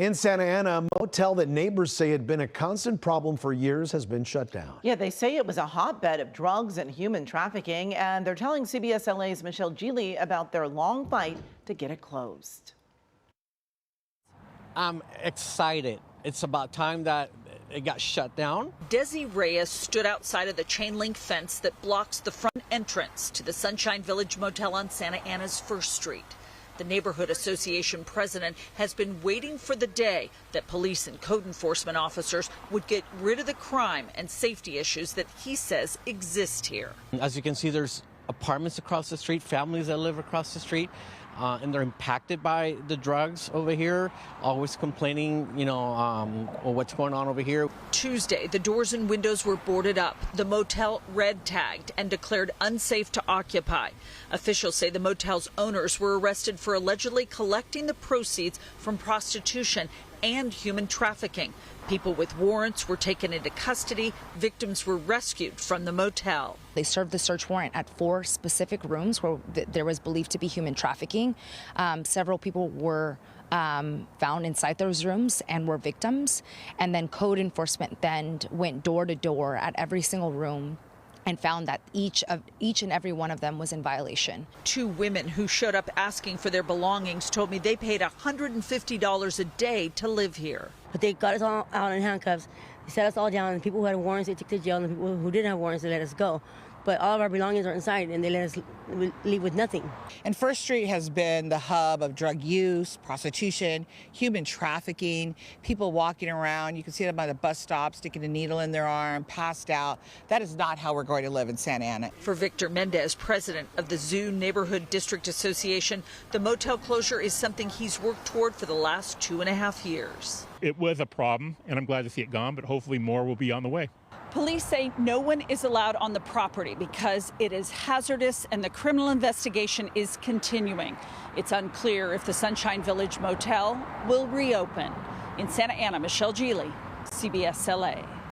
In Santa Ana, a motel that neighbors say had been a constant problem for years has been shut down. Yeah, they say it was a hotbed of drugs and human trafficking, and they're telling CBS LA's Michele Gile about their long fight to get it closed. I'm excited. It's about time that it got shut down. Desi Reyes stood outside of the chain link fence that blocks the front entrance to the Sunshine Village Motel on Santa Ana's 1st Street. The Neighborhood Association president has been waiting for the day that police and code enforcement officers would get rid of the crime and safety issues that he says exist here. As you can see, there's apartments across the street, families that live across the street, and they're impacted by the drugs over here, always complaining, what's going on over here. Tuesday, the doors and windows were boarded up, the motel red tagged and declared unsafe to occupy. Officials say the motel's owners were arrested for allegedly collecting the proceeds from prostitution and human trafficking. People with warrants were taken into custody. Victims were rescued from the motel. They served the search warrant at 4 specific rooms where there was believed to be human trafficking. Several people were found inside those rooms and were victims. And then code enforcement then went door to door at every single room and found that each and every one of them was in violation. 2 women who showed up asking for their belongings told me they paid $150 a day to live here. But they got us all out in handcuffs. They set us all down. The people who had warrants, they took to jail, and the people who didn't have warrants, they let us go. But all of our belongings are inside, and they let us leave with nothing. And 1st Street has been the hub of drug use, prostitution, human trafficking, people walking around. You can see them by the bus stop, sticking a needle in their arm, passed out. That is not how we're going to live in Santa Ana. For Victor Mendez, president of the Zoo Neighborhood District Association, the motel closure is something he's worked toward for the last 2.5 years. It was a problem, and I'm glad to see it gone, but hopefully more will be on the way. Police say no one is allowed on the property because it is hazardous and the criminal investigation is continuing. It's unclear if the Sunshine Village Motel will reopen. In Santa Ana, Michele Gile, CBS LA.